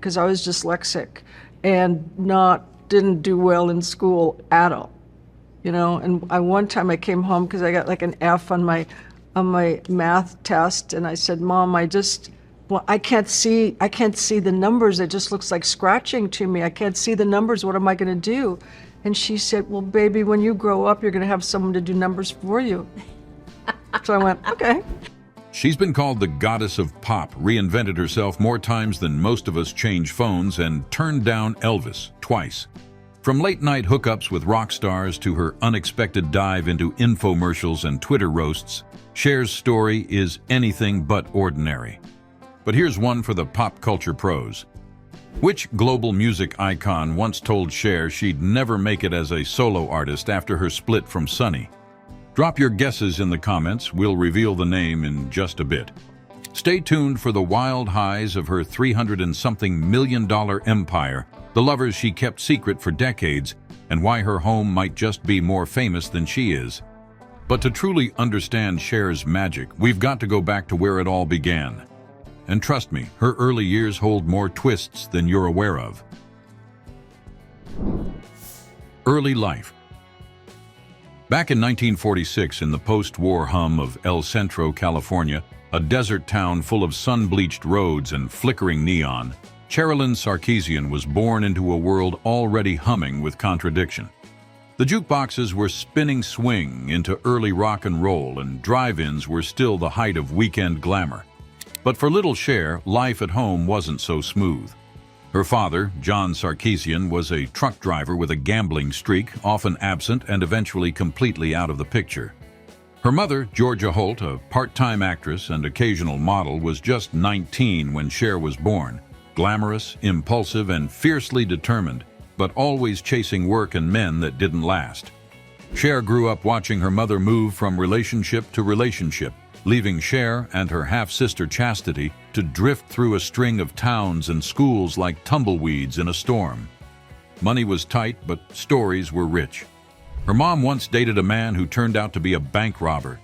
because I was dyslexic and didn't do well in school at all. And one time I came home because I got like an F on my math test, and I said, Mom, I can't see the numbers. It just looks like scratching to me. I can't see the numbers. What am I going to do? And she said, well, baby, when you grow up, you're going to have someone to do numbers for you. So I went, okay. She's been called the goddess of pop, reinvented herself more times than most of us change phones, and turned down Elvis twice. From late-night hookups with rock stars to her unexpected dive into infomercials and Twitter roasts, Cher's story is anything but ordinary. But here's one for the pop culture pros. Which global music icon once told Cher she'd never make it as a solo artist after her split from Sonny? Drop your guesses in the comments. We'll reveal the name in just a bit. Stay tuned for the wild highs of her $300-and-something million empire, the lovers she kept secret for decades, and why her home might just be more famous than she is. But to truly understand Cher's magic, we've got to go back to where it all began. And trust me, her early years hold more twists than you're aware of. Early life. Back in 1946, in the post-war hum of El Centro, California, a desert town full of sun-bleached roads and flickering neon, Sherilyn Sarkeesian was born into a world already humming with contradiction. The jukeboxes were spinning swing into early rock and roll, and drive-ins were still the height of weekend glamour. But for little Cher, life at home wasn't so smooth. Her father, John Sarkeesian, was a truck driver with a gambling streak, often absent and eventually completely out of the picture. Her mother, Georgia Holt, a part-time actress and occasional model, was just 19 when Cher was born, glamorous, impulsive, and fiercely determined, but always chasing work and men that didn't last. Cher grew up watching her mother move from relationship to relationship, leaving Cher and her half-sister Chastity to drift through a string of towns and schools like tumbleweeds in a storm. Money was tight, but stories were rich. Her mom once dated a man who turned out to be a bank robber.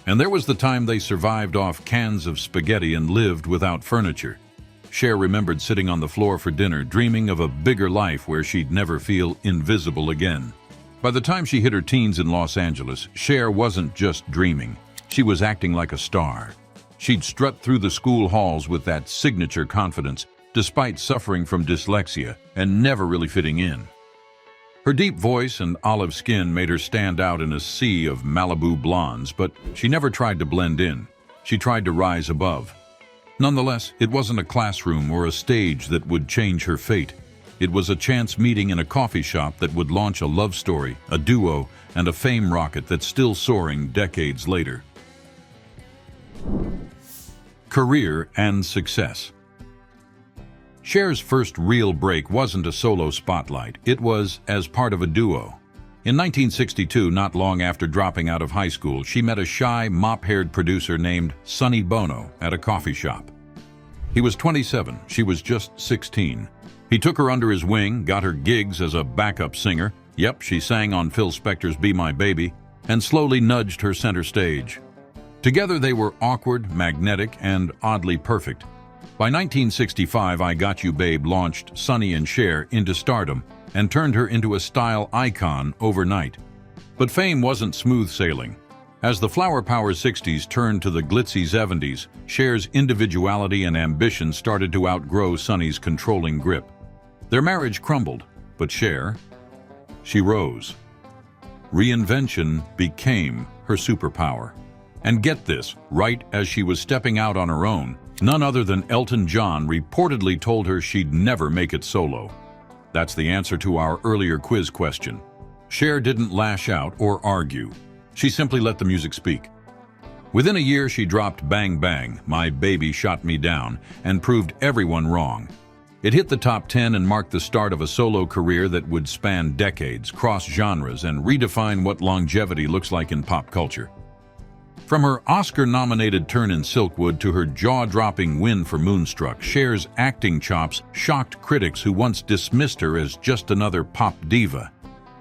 And there was the time they survived off cans of spaghetti and lived without furniture. Cher remembered sitting on the floor for dinner, dreaming of a bigger life where she'd never feel invisible again. By the time she hit her teens in Los Angeles, Cher wasn't just dreaming. She was acting like a star. She'd strut through the school halls with that signature confidence, despite suffering from dyslexia and never really fitting in. Her deep voice and olive skin made her stand out in a sea of Malibu blondes, but she never tried to blend in. She tried to rise above. Nonetheless, it wasn't a classroom or a stage that would change her fate. It was a chance meeting in a coffee shop that would launch a love story, a duo, and a fame rocket that's still soaring decades later. Career and success. Cher's first real break wasn't a solo spotlight. It was as part of a duo. In 1962, not long after dropping out of high school, she met a shy, mop-haired producer named Sonny Bono at a coffee shop. He was 27, she was just 16. He took her under his wing, got her gigs as a backup singer. Yep, she sang on Phil Spector's Be My Baby, and slowly nudged her center stage. Together they were awkward, magnetic, and oddly perfect. By 1965, I Got You Babe launched Sonny and Cher into stardom and turned her into a style icon overnight. But fame wasn't smooth sailing. As the flower power 60s turned to the glitzy 70s, Cher's individuality and ambition started to outgrow Sonny's controlling grip. Their marriage crumbled, but Cher, she rose. Reinvention became her superpower. And get this, right as she was stepping out on her own, none other than Elton John reportedly told her she'd never make it solo. That's the answer to our earlier quiz question. Cher didn't lash out or argue. She simply let the music speak. Within a year, she dropped Bang Bang, My Baby Shot Me Down, and proved everyone wrong. It hit the top 10 and marked the start of a solo career that would span decades, cross genres, and redefine what longevity looks like in pop culture. From her Oscar-nominated turn in Silkwood to her jaw-dropping win for Moonstruck, Cher's acting chops shocked critics who once dismissed her as just another pop diva.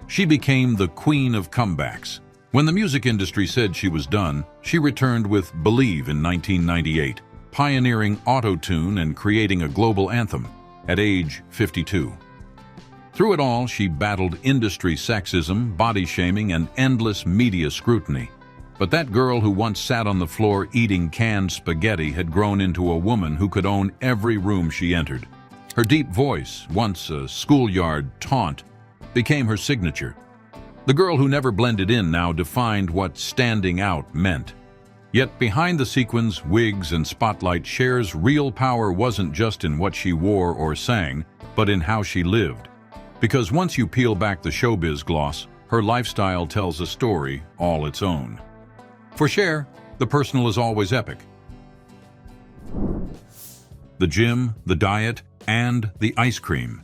She became the queen of comebacks. When the music industry said she was done, she returned with Believe in 1998, pioneering auto-tune and creating a global anthem. at age 52. Through it all, she battled industry sexism, body shaming, and endless media scrutiny. But that girl who once sat on the floor eating canned spaghetti had grown into a woman who could own every room she entered. Her deep voice, once a schoolyard taunt, became her signature. The girl who never blended in now defined what standing out meant. Yet behind the sequins, wigs, and spotlight, Cher's real power wasn't just in what she wore or sang, but in how she lived. Because once you peel back the showbiz gloss, her lifestyle tells a story all its own. For Cher, the personal is always epic. The gym, the diet, and the ice cream.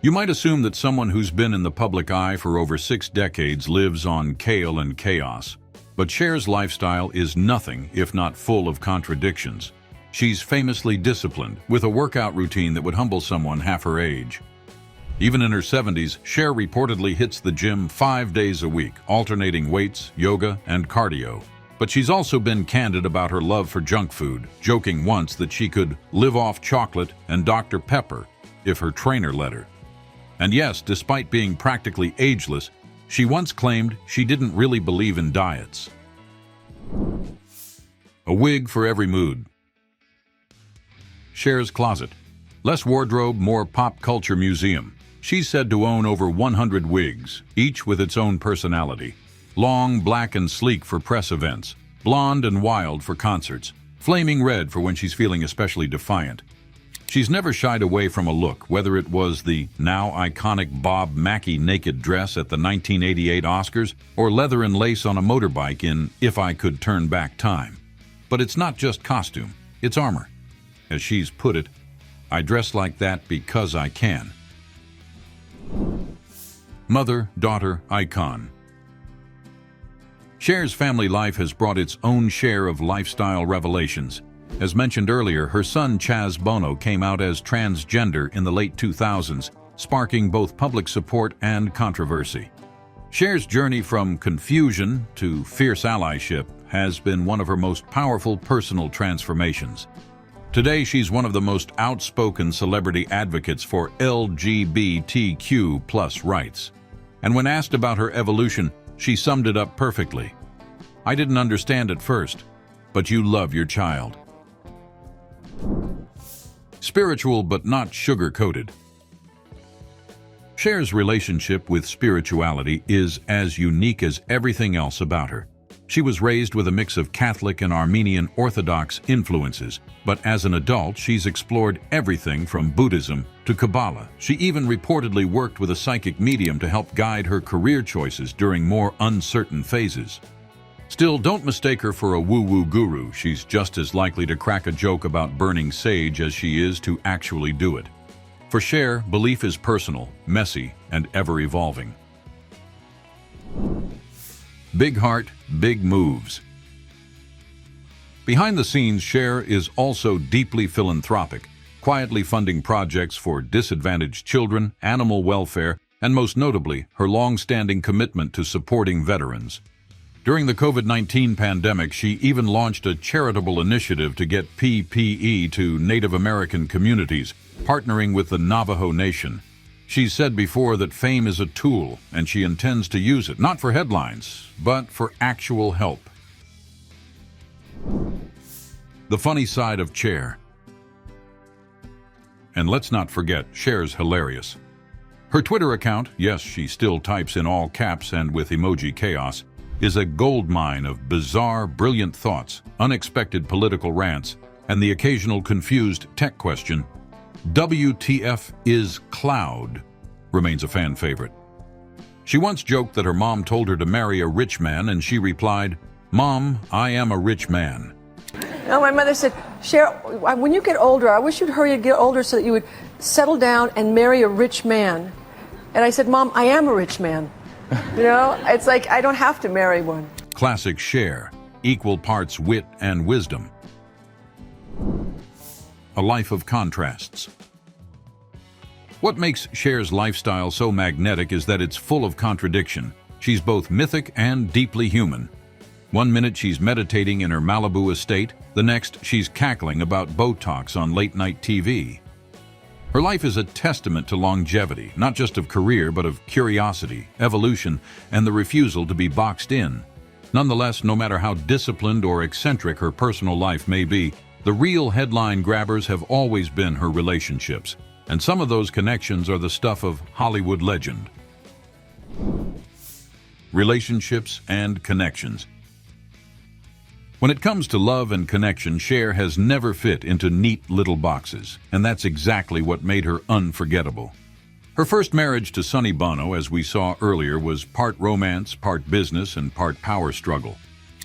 You might assume that someone who's been in the public eye for over 6 decades lives on kale and chaos. But Cher's lifestyle is nothing if not full of contradictions. She's famously disciplined, with a workout routine that would humble someone half her age. Even in her 70s, Cher reportedly hits the gym 5 days a week, alternating weights, yoga, and cardio. But she's also been candid about her love for junk food, joking once that she could live off chocolate and Dr. Pepper if her trainer let her. And yes, despite being practically ageless, she once claimed she didn't really believe in diets. A wig for every mood. Cher's closet. Less wardrobe, more pop culture museum. She's said to own over 100 wigs, each with its own personality. Long, black, and sleek for press events. Blonde and wild for concerts. Flaming red for when she's feeling especially defiant. She's never shied away from a look, whether it was the now iconic Bob Mackie naked dress at the 1988 Oscars or leather and lace on a motorbike in If I Could Turn Back Time. But it's not just costume, it's armor. As she's put it, I dress like that because I can. Mother-daughter icon. Cher's family life has brought its own share of lifestyle revelations. As mentioned earlier, her son Chaz Bono came out as transgender in the late 2000s, sparking both public support and controversy. Cher's journey from confusion to fierce allyship has been one of her most powerful personal transformations. Today, she's one of the most outspoken celebrity advocates for LGBTQ+ rights. And when asked about her evolution, she summed it up perfectly. "I didn't understand at first, but you love your child." Spiritual but not sugar-coated. Cher's relationship with spirituality is as unique as everything else about her. She was raised with a mix of Catholic and Armenian Orthodox influences, but as an adult, she's explored everything from Buddhism to Kabbalah. She even reportedly worked with a psychic medium to help guide her career choices during more uncertain phases. Still, don't mistake her for a woo-woo guru. She's just as likely to crack a joke about burning sage as she is to actually do it. For Cher, belief is personal, messy, and ever-evolving. Big heart, big moves. Behind the scenes, Cher is also deeply philanthropic, quietly funding projects for disadvantaged children, animal welfare, and most notably, her long-standing commitment to supporting veterans. During the COVID-19 pandemic, she even launched a charitable initiative to get PPE to Native American communities, partnering with the Navajo Nation. She's said before that fame is a tool, and she intends to use it, not for headlines, but for actual help. The funny side of Cher. And let's not forget, Cher's hilarious. Her Twitter account, yes, she still types in all caps and with emoji chaos, is a goldmine of bizarre, brilliant thoughts, unexpected political rants, and the occasional confused tech question. WTF is cloud remains a fan favorite. She once joked that her mom told her to marry a rich man, and she replied, "Mom, I am a rich man." No, my mother said, "Cher, when you get older, I wish you'd hurry to get older so that you would settle down and marry a rich man." And I said, "Mom, I am a rich man." You know, it's like I don't have to marry one. Classic Cher, equal parts wit and wisdom. A life of contrasts. What makes Cher's lifestyle so magnetic is that it's full of contradiction. She's both mythic and deeply human. One minute she's meditating in her Malibu estate, the next she's cackling about Botox on late-night TV. Her life is a testament to longevity, not just of career, but of curiosity, evolution, and the refusal to be boxed in. Nonetheless, no matter how disciplined or eccentric her personal life may be, the real headline grabbers have always been her relationships, and some of those connections are the stuff of Hollywood legend. Relationships and connections. When it comes to love and connection, Cher has never fit into neat little boxes, and that's exactly what made her unforgettable. Her first marriage to Sonny, as we saw earlier, was part romance, part business, and part power struggle.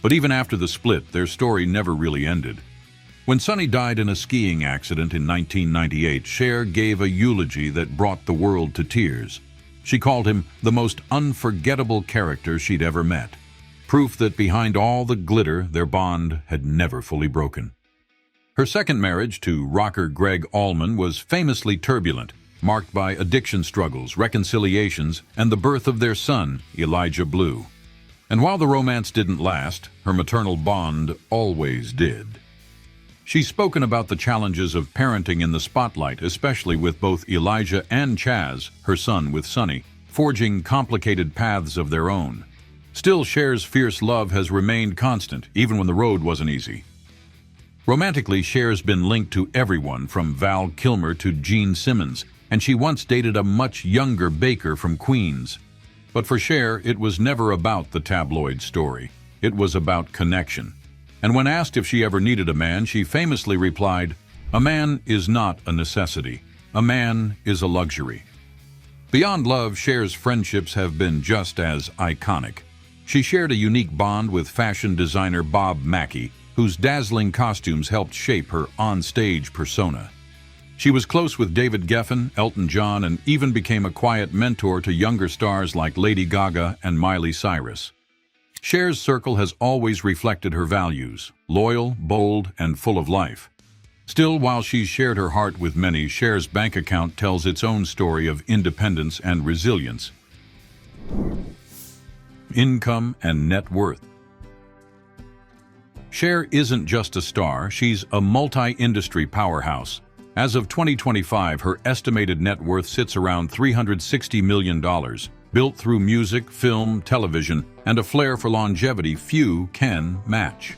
But even after the split, their story never really ended. When Sonny died in a skiing accident in 1998, Cher gave a eulogy that brought the world to tears. She called him the most unforgettable character she'd ever met. Proof that behind all the glitter, their bond had never fully broken. Her second marriage to rocker Gregg Allman was famously turbulent, marked by addiction struggles, reconciliations, and the birth of their son, Elijah Blue. And while the romance didn't last, her maternal bond always did. She's spoken about the challenges of parenting in the spotlight, especially with both Elijah and Chaz, her son with Sonny, forging complicated paths of their own. Still, Cher's fierce love has remained constant, even when the road wasn't easy. Romantically, Cher's been linked to everyone from Val Kilmer to Gene Simmons, and she once dated a much younger baker from Queens. But for Cher, it was never about the tabloid story. It was about connection. And when asked if she ever needed a man, she famously replied, "A man is not a necessity. A man is a luxury." Beyond love, Cher's friendships have been just as iconic. She shared a unique bond with fashion designer Bob Mackie, whose dazzling costumes helped shape her on-stage persona. She was close with David Geffen, Elton John, and even became a quiet mentor to younger stars like Lady Gaga and Miley Cyrus. Cher's circle has always reflected her values, loyal, bold, and full of life. Still, while she's shared her heart with many, Cher's bank account tells its own story of independence and resilience. Income and net worth. Cher isn't just a star, she's a multi-industry powerhouse. As of 2025, her estimated net worth sits around $360 million, built through music, film, television, and a flair for longevity few can match.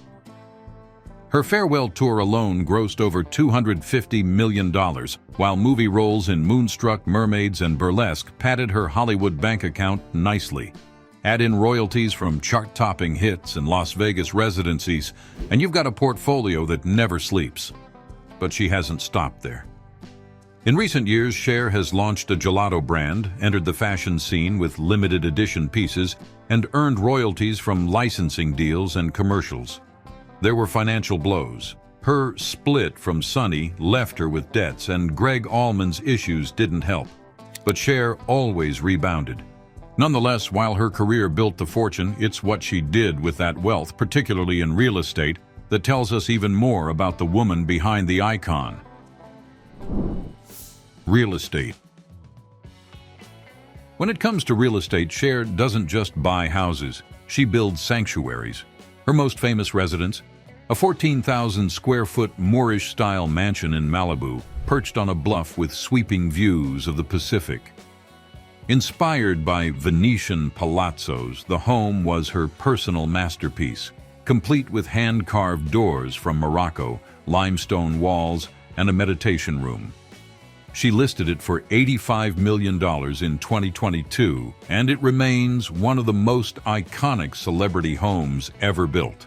Her farewell tour alone grossed over $250 million, while movie roles in Moonstruck, Mermaids, and Burlesque padded her Hollywood bank account nicely. Add in royalties from chart-topping hits and Las Vegas residencies, and you've got a portfolio that never sleeps. But she hasn't stopped there. In recent years, Cher has launched a gelato brand, entered the fashion scene with limited edition pieces, and earned royalties from licensing deals and commercials. There were financial blows. Her split from Sonny left her with debts, and Gregg Allman's issues didn't help. But Cher always rebounded. Nonetheless, while her career built the fortune, it's what she did with that wealth, particularly in real estate, that tells us even more about the woman behind the icon. Real estate. When it comes to real estate, Cher doesn't just buy houses, she builds sanctuaries. Her most famous residence, a 14,000 square foot Moorish-style mansion in Malibu, perched on a bluff with sweeping views of the Pacific. Inspired by Venetian palazzos, the home was her personal masterpiece, complete with hand-carved doors from Morocco, limestone walls, and a meditation room. She listed it for $85 million in 2022, and it remains one of the most iconic celebrity homes ever built.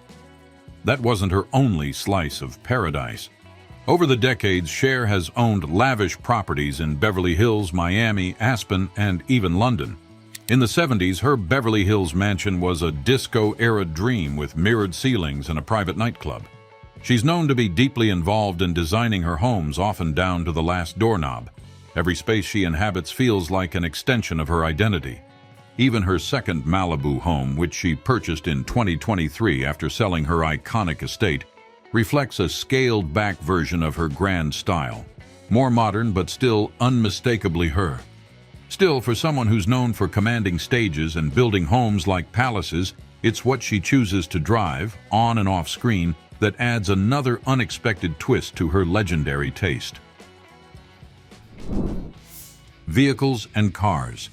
That wasn't her only slice of paradise. Over the decades, Cher has owned lavish properties in Beverly Hills, Miami, Aspen, and even London. In the 70s, her Beverly Hills mansion was a disco-era dream with mirrored ceilings and a private nightclub. She's known to be deeply involved in designing her homes, often down to the last doorknob. Every space she inhabits feels like an extension of her identity. Even her second Malibu home, which she purchased in 2023 after selling her iconic estate, reflects a scaled-back version of her grand style. More modern, but still unmistakably her. Still, for someone who's known for commanding stages and building homes like palaces, it's what she chooses to drive, on and off screen, that adds another unexpected twist to her legendary taste. vehicles, and cars.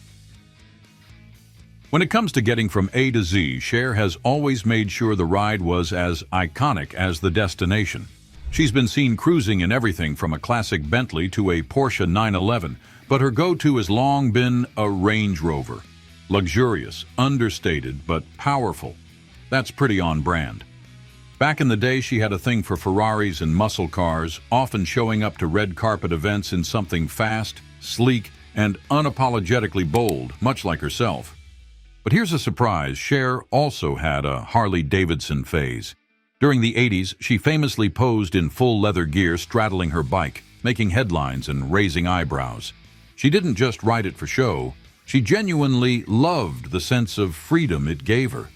When it comes to getting from A to Z, Cher has always made sure the ride was as iconic as the destination. She's been seen cruising in everything from a classic Bentley to a Porsche 911, but her go-to has long been a Range Rover. Luxurious, understated, but powerful. That's pretty on brand. Back in the day, she had a thing for Ferraris and muscle cars, often showing up to red carpet events in something fast, sleek, and unapologetically bold, much like herself. But here's a surprise. Cher also had a Harley-Davidson phase. During the 80s, she famously posed in full leather gear straddling her bike, making headlines and raising eyebrows. She didn't just ride it for show. She genuinely loved the sense of freedom it gave her.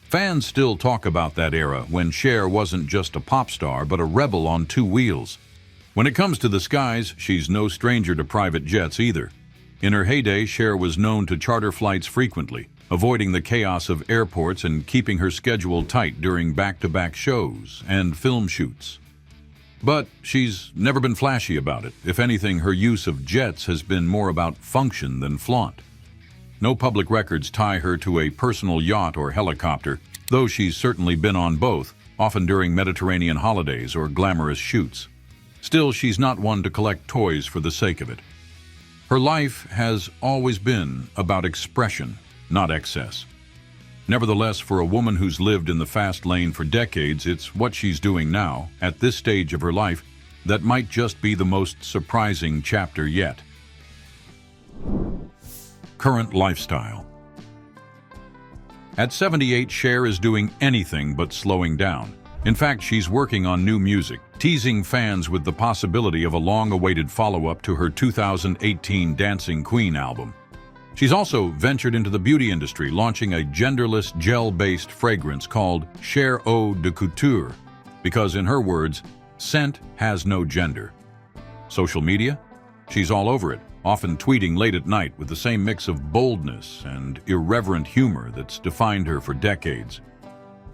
Fans still talk about that era when Cher wasn't just a pop star but a rebel on two wheels. When it comes to the skies, she's no stranger to private jets either. In her heyday, Cher was known to charter flights frequently, avoiding the chaos of airports and keeping her schedule tight during back-to-back shows and film shoots. But she's never been flashy about it. If anything, her use of jets has been more about function than flaunt. No public records tie her to a personal yacht or helicopter, though she's certainly been on both, often during Mediterranean holidays or glamorous shoots. Still, she's not one to collect toys for the sake of it. Her life has always been about expression, not excess. Nevertheless, for a woman who's lived in the fast lane for decades, it's what she's doing now, at this stage of her life, that might just be the most surprising chapter yet. Current lifestyle. At 78, Cher is doing anything but slowing down. In fact, she's working on new music, teasing fans with the possibility of a long-awaited follow-up to her 2018 Dancing Queen album. She's also ventured into the beauty industry, launching a genderless gel-based fragrance called Cher Eau de Couture, because in her words, scent has no gender. Social media? She's all over it, often tweeting late at night with the same mix of boldness and irreverent humor that's defined her for decades.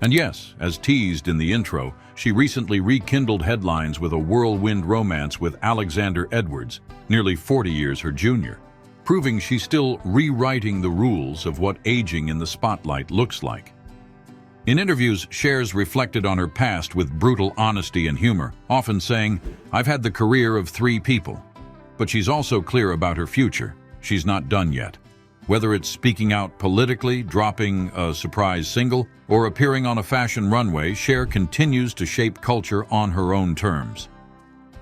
And yes, as teased in the intro, she recently rekindled headlines with a whirlwind romance with Alexander Edwards, nearly 40 years her junior, proving she's still rewriting the rules of what aging in the spotlight looks like. In interviews, Cher's reflected on her past with brutal honesty and humor, often saying, "I've had the career of 3 people." But she's also clear about her future. She's not done yet. Whether it's speaking out politically, dropping a surprise single, or appearing on a fashion runway, Cher continues to shape culture on her own terms.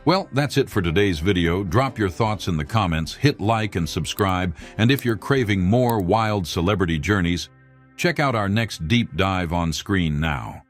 Well, that's it for today's video. Drop your thoughts in the comments, hit like and subscribe, and if you're craving more wild celebrity journeys, check out our next deep dive on screen now.